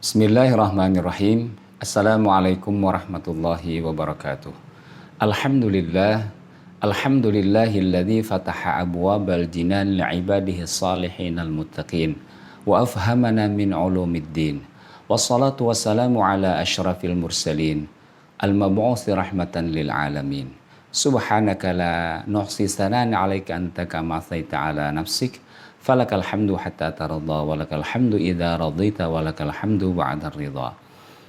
Bismillahirrahmanirrahim. Assalamualaikum warahmatullahi wabarakatuh. Alhamdulillah. Alhamdulillahilladzi fataha abwabal jinan li'ibadihi salihin al-muttaqin wa afhamana min ulumiddin. Wassalatu wassalamu ala asyrafil mursalin al-mab'uthi rahmatan lil alamin. Subhanaka la nuhsi sanan 'alaika anta kama athaita 'ala nafsik. Falakal hamdu hatta taradha walakal hamdu idza radita walakal hamdu ba'da ridha.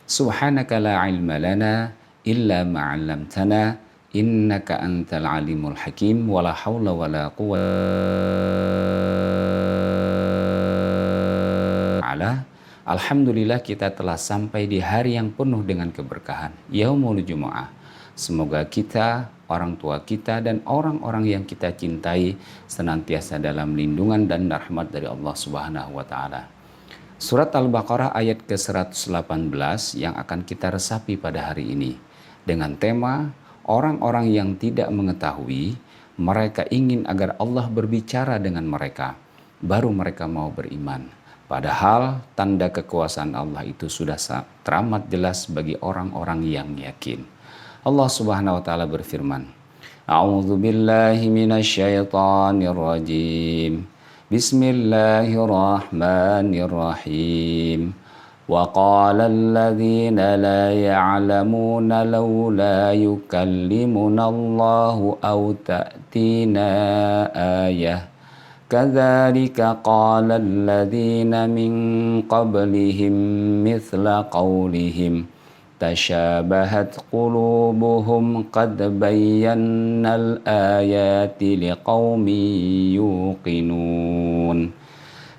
Subhanaka la ilma lana illa ma 'allamtana innaka antal alimul hakim wala haula wala quwwata. Alhamdulillah kita telah sampai di hari yang penuh dengan keberkahan, Yaumul Jumu'ah. Semoga kita, orang tua kita, dan orang-orang yang kita cintai senantiasa dalam lindungan dan rahmat dari Allah Subhanahu wa Ta'ala. Surat Al-Baqarah ayat ke-118 yang akan kita resapi pada hari ini dengan tema orang-orang yang tidak mengetahui, mereka ingin agar Allah berbicara dengan mereka, baru mereka mau beriman. Padahal tanda kekuasaan Allah itu sudah teramat jelas bagi orang-orang yang yakin. Allah Subhanahu wa Ta'ala berfirman, A'udzu billahi minasyaitonir rajim. Bismillahirrahmanirrahim. Wa qala alladhina la ya'lamuna laula yukallimuna Allahu aw ta'tina ayah. Kadzalika qala alladhina min qablihim mithla qawlihim tashabahat qulubuhum qad bayyannal ayati liqaumin yuqinun.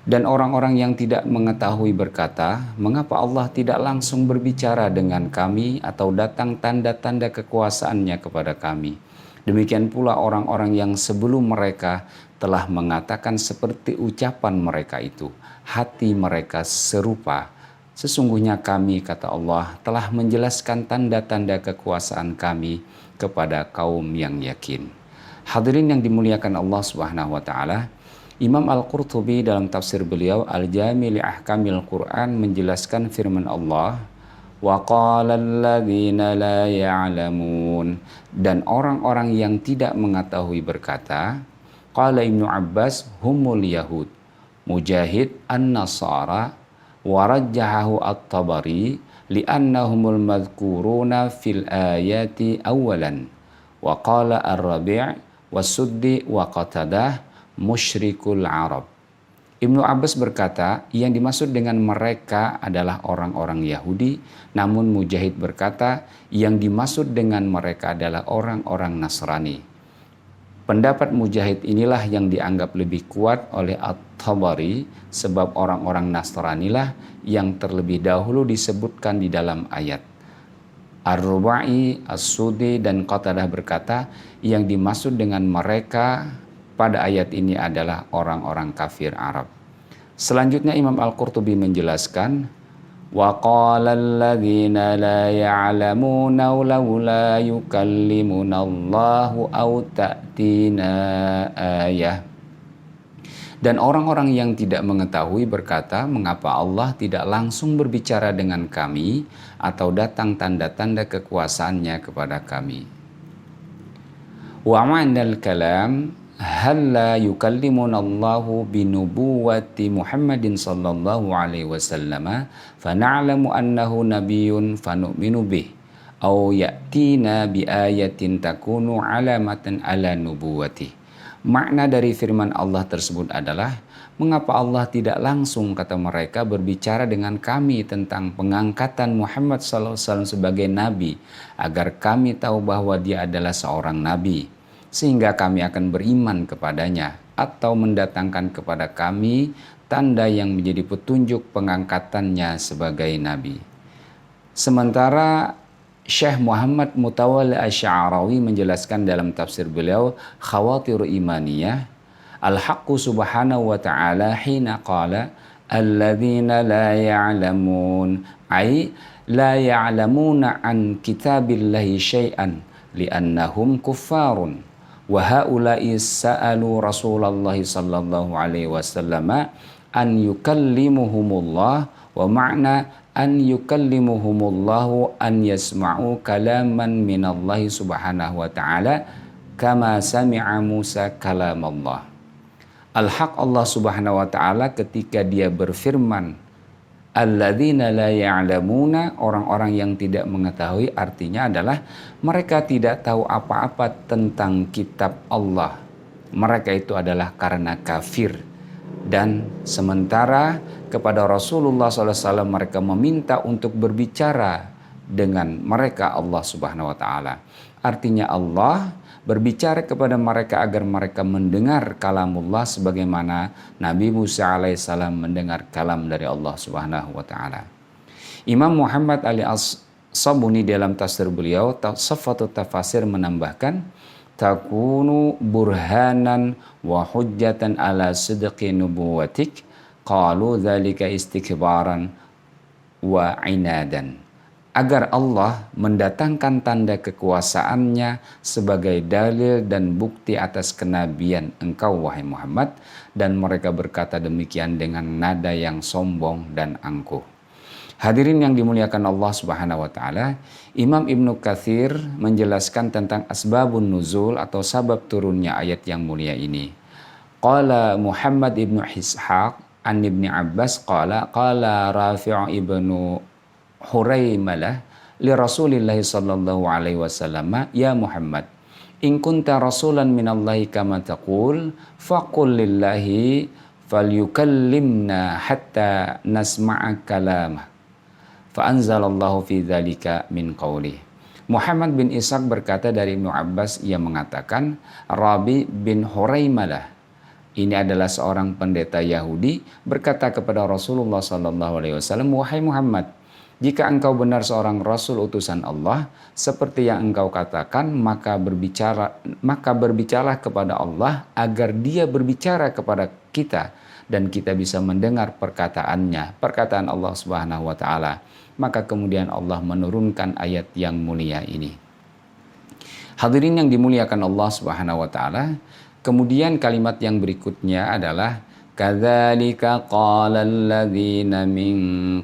Dan orang-orang yang tidak mengetahui berkata, mengapa Allah tidak langsung berbicara dengan kami atau datang tanda-tanda kekuasaannya kepada kami. Demikian pula orang-orang yang sebelum mereka telah mengatakan seperti ucapan mereka itu, hati mereka serupa. Sesungguhnya kami, kata Allah, telah menjelaskan tanda-tanda kekuasaan kami kepada kaum yang yakin. Hadirin yang dimuliakan Allah Subhanahu wa Ta'ala, Imam Al-Qurtubi dalam tafsir beliau Al-Jami' li Ahkamil Quran menjelaskan firman Allah, wa qala alladhina la ya'lamun, dan orang-orang yang tidak mengetahui berkata, qala Ibnu Abbas humul yahud, Mujahid an-Nasara, warajjahahu at-Tabari li'annahumul madhkuruna fil ayati awalan, wa qala ar-Rabi' was-Suddi wa Qatadah musyrikul Arab. Ibnu Abbas berkata, yang dimaksud dengan mereka adalah orang-orang Yahudi, namun Mujahid berkata, yang dimaksud dengan mereka adalah orang-orang Nasrani. Pendapat Mujahid inilah yang dianggap lebih kuat oleh At-Tabari, sebab orang-orang Nasranilah yang terlebih dahulu disebutkan di dalam ayat. Ar-Rubai, As-Sudi, dan Qatadah berkata, yang dimaksud dengan mereka pada ayat ini adalah orang-orang kafir Arab. Selanjutnya Imam Al-Qurtubi menjelaskan, wa qala alladhina la ya'lamuna laula yukallimuna Allahu aw ta'tina ayah. Dan orang-orang yang tidak mengetahui berkata, mengapa Allah tidak langsung berbicara dengan kami atau datang tanda-tanda kekuasaannya kepada kami. Wa ma'nal kalam hal la yukallimuna Allahu binubuwati Muhammadin sallallahu alaihi wasallam fa na'lamu annahu nabiyyun fa nu'minu bih aw ya'tina bi ayatin takunu alamatan ala nubuwati. Makna dari firman Allah tersebut adalah, mengapa Allah tidak langsung, kata mereka, berbicara dengan kami tentang pengangkatan Muhammad sallallahu alaihi wasallam sebagai nabi, agar kami tahu bahwa dia adalah seorang nabi, sehingga kami akan beriman kepadanya, atau mendatangkan kepada kami tanda yang menjadi petunjuk pengangkatannya sebagai nabi. Sementara Syekh Muhammad Mutawalli Asy'arawi menjelaskan dalam tafsir beliau Khawatir Imaniyah, Al-Haqqu subhanahu wa ta'ala hina qala alladzina la ya'lamun, ay la ya'lamuna an kitabillahi syai'an li'annahum kuffarun. Wa haula'i sa'alu Rasulullah sallallahu alaihi wasallam an yukallimuhumullah wa ma'na an yukallimuhumullahu an yasma'u kalaman minallahi subhanahu wa ta'ala kama sami'a Musa kalamallah. Al-haq Allah subhanahu wa ta'ala ketika dia berfirman, alladzina la ya'lamuna, orang-orang yang tidak mengetahui, artinya adalah mereka tidak tahu apa-apa tentang kitab Allah. Mereka itu adalah karena kafir. Dan sementara kepada Rasulullah SAW mereka meminta untuk berbicara dengan mereka Allah subhanahu wa ta'ala. Artinya Allah berbicara kepada mereka agar mereka mendengar kalamullah sebagaimana Nabi Musa alaihissalam mendengar kalam dari Allah subhanahu wa ta'ala. Imam Muhammad Ali As-Sabuni dalam tafsir beliau Safatut Tafasir menambahkan, takunu burhanan wa hujjatan ala sidqi nubuwatik, qalu dzalika istikbaran wa inadan. Agar Allah mendatangkan tanda kekuasaannya sebagai dalil dan bukti atas kenabian engkau wahai Muhammad, dan mereka berkata demikian dengan nada yang sombong dan angkuh. Hadirin yang dimuliakan Allah subhanahu wa ta'ala, Imam Ibnu Katsir menjelaskan tentang asbabun nuzul atau sabab turunnya ayat yang mulia ini. Qala Muhammad ibnu Ishaq an Ibni Abbas qala Rafi' ibnu Huraimalah li Rasulillahi sallallahu alaihi wasallam, ya Muhammad, in kunta rasulan minallahi kama taqul faqul lillahi falyukallimna hatta nasma'a kalamah. Fa anzalallahu fi dzalika min qawli. Muhammad bin Ishaq berkata dari Ibnu Abbas, ia mengatakan Rabi bin Huraimalah, ini adalah seorang pendeta Yahudi, berkata kepada Rasulullah sallallahu alaihi wasallam, wahai Muhammad, jika engkau benar seorang rasul utusan Allah seperti yang engkau katakan, maka berbicaralah kepada Allah agar dia berbicara kepada kita dan kita bisa mendengar perkataan Allah Subhanahu wa taala. Maka kemudian Allah menurunkan ayat yang mulia ini. Hadirin yang dimuliakan Allah Subhanahu wa taala, kemudian kalimat yang berikutnya adalah kadzalika qala alladzina min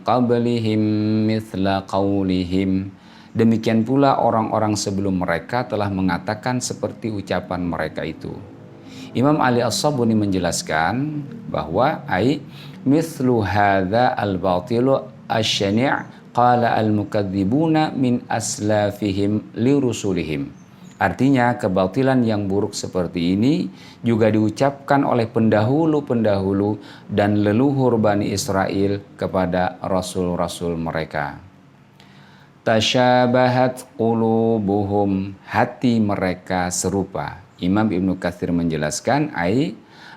qablihim mithla qaulihim. Demikian pula orang-orang sebelum mereka telah mengatakan seperti ucapan mereka itu. Imam Ali As-Sabuni menjelaskan bahwa mithlu hadza al-batilu asy-syani' qala al-mukadzibuna min aslafihim li rusulihim. Artinya kebatilan yang buruk seperti ini juga diucapkan oleh pendahulu-pendahulu dan leluhur Bani Israel kepada rasul-rasul mereka. Tasyabahat qulubuhum, hati mereka serupa. Imam Ibnu Katsir menjelaskan,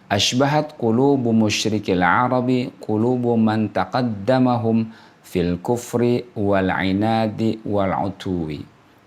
ashbahat qulubu musyrikil arabi qulubu man taqaddamahum fil kufri wal inadi wal utuwi.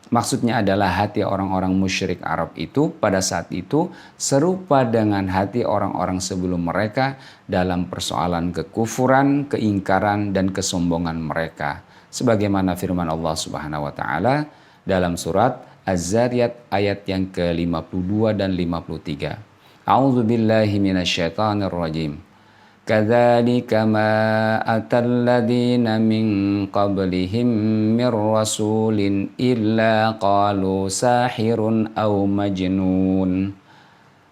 Maksudnya adalah hati orang-orang musyrik Arab itu pada saat itu serupa dengan hati orang-orang sebelum mereka dalam persoalan kekufuran, keingkaran, dan kesombongan mereka. Sebagaimana firman Allah Subhanahu wa taala dalam surat Az-Zariyat ayat yang ke-52 dan 53. A'udzu billahi minasyaitonir rajim. Kadzalika ma atal ladzina min qablihim mir rasulin illa qalu sahirun aw majnun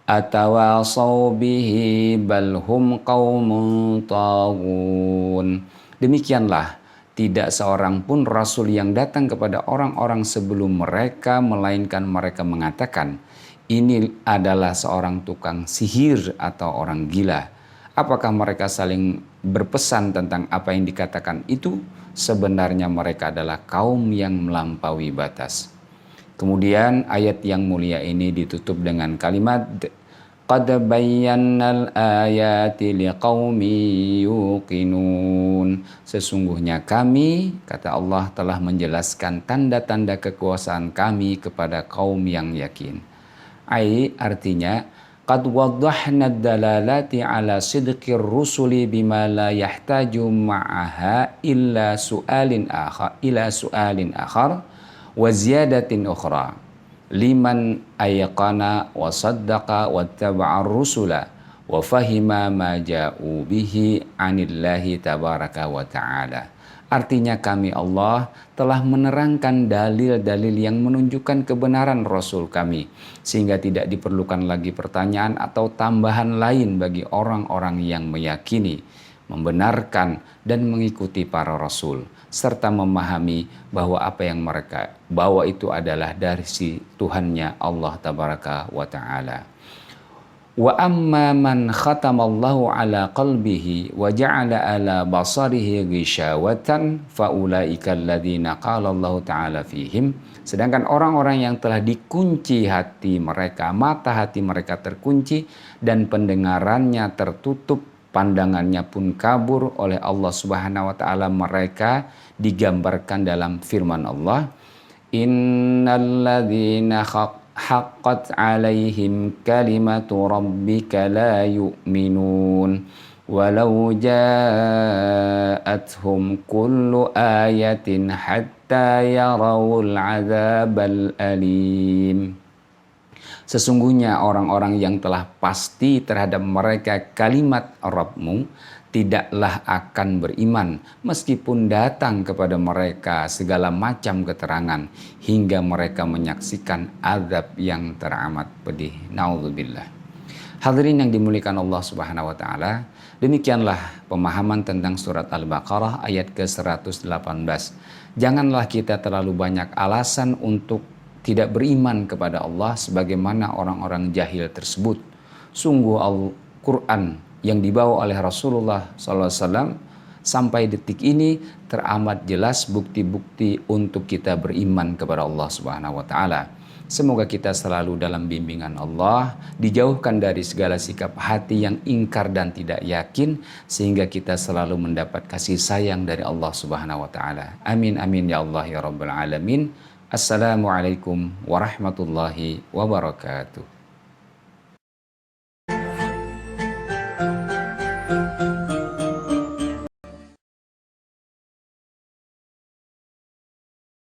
atawasaw bihi bal hum qaumun taghun. Demikianlah tidak seorang pun rasul yang datang kepada orang-orang sebelum mereka melainkan mereka mengatakan ini adalah seorang tukang sihir atau orang gila. Apakah mereka saling berpesan tentang apa yang dikatakan itu? Sebenarnya mereka adalah kaum yang melampaui batas. Kemudian ayat yang mulia ini ditutup dengan kalimat qad bayyannal ayati liqaumi yuqinun. Sesungguhnya kami, kata Allah, telah menjelaskan tanda-tanda kekuasaan kami kepada kaum yang yakin. Artinya qad waddahna ad-dalalati ala sidqir rusuli bima la yahtaju ma'aha illa su'alin akhar wa ziyadatin ukhra liman ayqana wa saddaqa wattaba'a ar-rusula wa fahima ma ja'u bihi 'anillahi tabaraka wa ta'ala. Artinya kami Allah telah menerangkan dalil-dalil yang menunjukkan kebenaran Rasul kami, sehingga tidak diperlukan lagi pertanyaan atau tambahan lain bagi orang-orang yang meyakini, membenarkan dan mengikuti para Rasul, serta memahami bahwa apa yang mereka bawa itu adalah dari si Tuhannya Allah Tabaraka wa Ta'ala. Wa amma man khatamallahu ala qalbihi wa ja'ala ala basarihi ghishawatan faulaika alladhina qala Allah Ta'ala fihim. Sedangkan orang-orang yang telah dikunci hati mereka, mata hati mereka terkunci dan pendengarannya tertutup, pandangannya pun kabur oleh Allah Subhanahu wa taala, mereka digambarkan dalam firman Allah, innalladzina haqqat alaihim kalimatu rabbika la yu'minun walau ja'athum kullu ayatin hatta yarawul azabal alim. Sesungguhnya orang-orang yang telah pasti terhadap mereka kalimat Rabbmu tidaklah akan beriman meskipun datang kepada mereka segala macam keterangan hingga mereka menyaksikan azab yang teramat pedih. Naudzubillah. Hadirin yang dimuliakan Allah Subhanahu wa taala, demikianlah pemahaman tentang surat Al-Baqarah ayat ke-118. Janganlah kita terlalu banyak alasan untuk tidak beriman kepada Allah sebagaimana orang-orang jahil tersebut. Sungguh Al-Quran yang dibawa oleh Rasulullah SAW sampai detik ini teramat jelas bukti-bukti untuk kita beriman kepada Allah Subhanahu wa taala. Semoga kita selalu dalam bimbingan Allah, dijauhkan dari segala sikap hati yang ingkar dan tidak yakin, sehingga kita selalu mendapat kasih sayang dari Allah Subhanahu wa taala. Amin amin ya Allah ya rabbal alamin. Assalamualaikum warahmatullahi wabarakatuh.